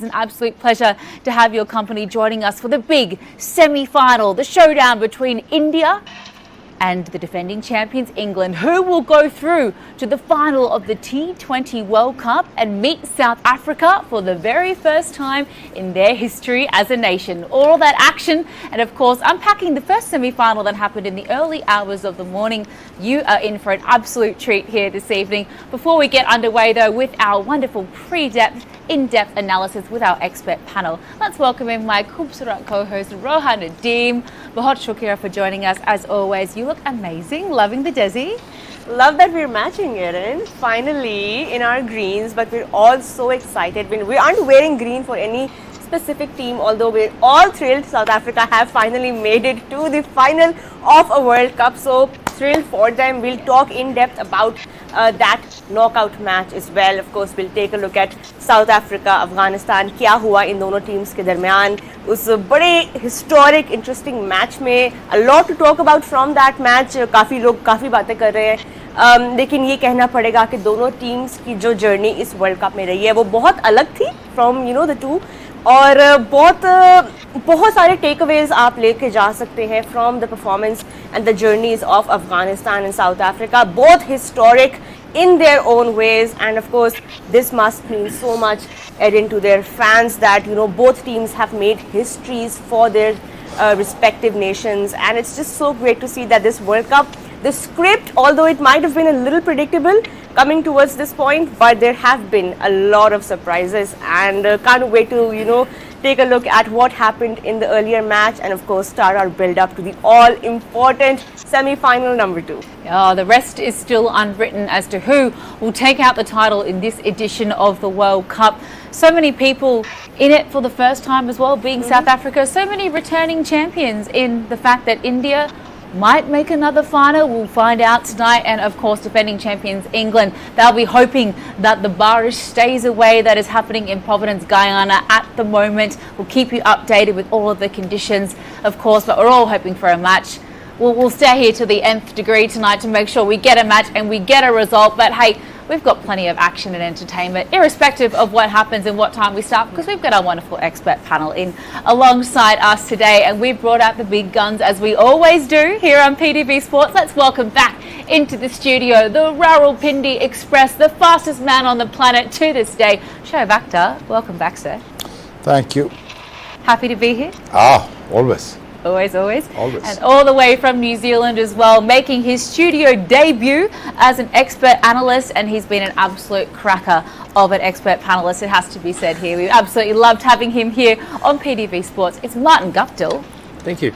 It's an absolute pleasure to have your company joining us for the big semi-final, the showdown between India and the defending champions England, who will go through to the final of the T20 World Cup and meet South Africa for the very first time in their history as a nation. All that action and of course unpacking the first semi-final that happened in the early hours of the morning. You are in for an absolute treat here this evening. Before we get underway though with our wonderful in-depth analysis with our expert panel, let's welcome in my Khubsurat co-host Rohan Nadeem. Bahut shukriya for joining us as always. You look amazing, loving the Desi. Love that we're matching, Erin. Finally in our greens, but we're all so excited. We aren't wearing green for any specific team, although we're all thrilled South Africa have finally made it to the final of a World Cup. So thrilled for them. We'll talk in depth about that knockout match as well. Of course, we'll take a look at South Africa, Afghanistan, क्या हुआ इन दोनों teams के दरमियान उस बड़े historic, interesting match में. A lot to talk about from that match. काफ़ी लोग काफ़ी बातें कर रहे हैं. लेकिन ये कहना पड़ेगा कि दोनों teams की जो journey इस World Cup में रही है वो बहुत अलग थी from the two. और बहुत सारे takeaways आप लेके जा सकते हैं from the performance and the journeys of Afghanistan and South Africa, both historic in their own ways, and of course this must mean so much to their fans that both teams have made histories for their respective nations, and it's just so great to see that this World Cup, the script, although it might have been a little predictable coming towards this point, but there have been a lot of surprises, and can't wait to take a look at what happened in the earlier match, and of course start our build up to the all important semi-final number 2. Oh, the rest is still unwritten as to who will take out the title in this edition of the World Cup. So many people in it for the first time as well, being South Africa. So many returning champions in the fact that India might make another final. We'll find out tonight. And of course, defending champions England, they'll be hoping that the barish stays away that is happening in Providence, Guyana at the moment. We'll keep you updated with all of the conditions, of course, but we're all hoping for a match. We'll stay here to the nth degree tonight to make sure we get a match and we get a result. But hey, we've got plenty of action and entertainment, irrespective of what happens and what time we start, because we've got our wonderful expert panel in alongside us today, and we've brought out the big guns as we always do here on PTV Sports. Let's welcome back into the studio the Rawalpindi Express, the fastest man on the planet to this day, Shoaib Akhtar. Welcome back, sir. Thank you. Happy to be here? Always. Always. Always. And all the way from New Zealand as well, making his studio debut as an expert analyst, and he's been an absolute cracker of an expert panelist, it has to be said here. We absolutely loved having him here on PTV Sports. It's Martin Guptill. Thank you.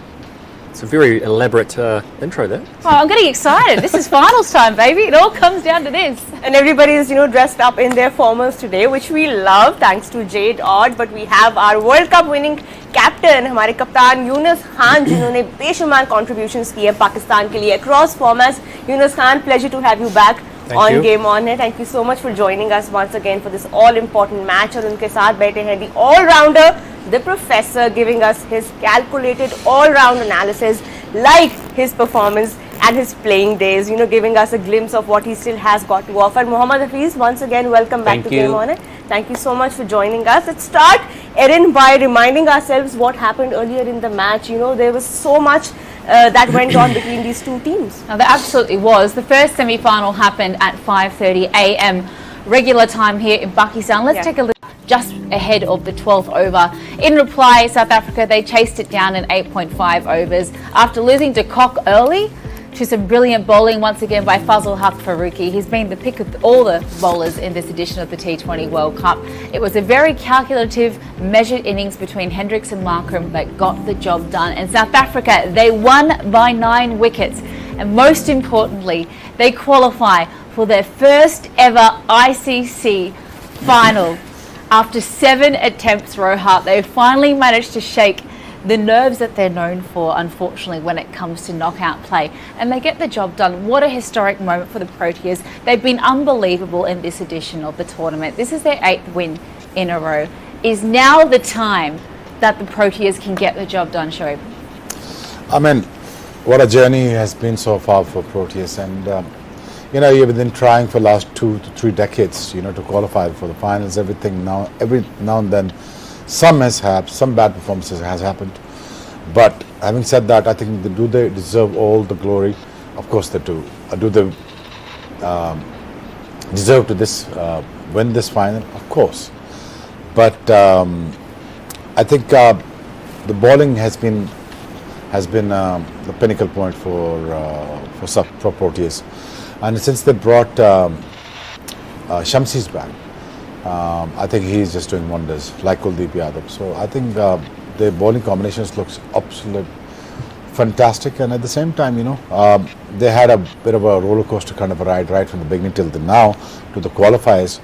It's a very elaborate intro there. Oh, I'm getting excited. This is finals time, baby. It all comes down to this. And everybody is, dressed up in their formals today, which we love, thanks to Jade Odd. But we have our World Cup winning captain हमारे कप्तान यूनुस खान, जिन्होंने बेशुमार contributions किए पाकिस्तान के लिए across formats. Yunus Khan, pleasure to have you back on Game On It. Thank you so much for joining us once again for this all important match. और उनके साथ बैठे हैं the all-rounder, the professor, giving us his calculated all-round analysis, like his performance and his playing days, giving us a glimpse of what he still has got to offer. Mohammad Hafiz, once again, welcome back to Game On It. Thank you so much for joining us. Let's start, Erin, by reminding ourselves what happened earlier in the match. There was so much that went on between these two teams. Now, there absolutely was. The first semi-final happened at 5:30 a.m. regular time here in Pakistan. Let's take a look just ahead of the 12th over. In reply, South Africa, they chased it down in 8.5 overs after losing to Cock early to some brilliant bowling once again by Fazal Haq Faruqi. He's been the pick of all the bowlers in this edition of the T20 World Cup. It was a very calculative, measured innings between Hendricks and Markram that got the job done. And South Africa, they won by 9 wickets. And most importantly, they qualify for their first ever ICC final. After 7 attempts, Rohat, they finally managed to shake the nerves that they're known for, unfortunately, when it comes to knockout play. And they get the job done. What a historic moment for the Proteas. They've been unbelievable in this edition of the tournament. This is their 8th win in a row. Is now the time that the Proteas can get the job done, Shoaib? I mean, what a journey has been so far for Proteas. And, you've been trying for the last 2 to 3 decades, to qualify for the finals. Every now and then some mishaps, some bad performances has happened. But having said that, I think they deserve all the glory? Of course they do. Do they deserve to win this final? Of course. But I think the bowling has been the pinnacle point for Proteas, and since they brought Shamsi's back, I think he's just doing wonders, like Kuldeep Yadav. So I think the bowling combinations looks absolutely fantastic, and at the same time, they had a bit of a roller coaster kind of a ride right from the beginning till the now to the qualifiers.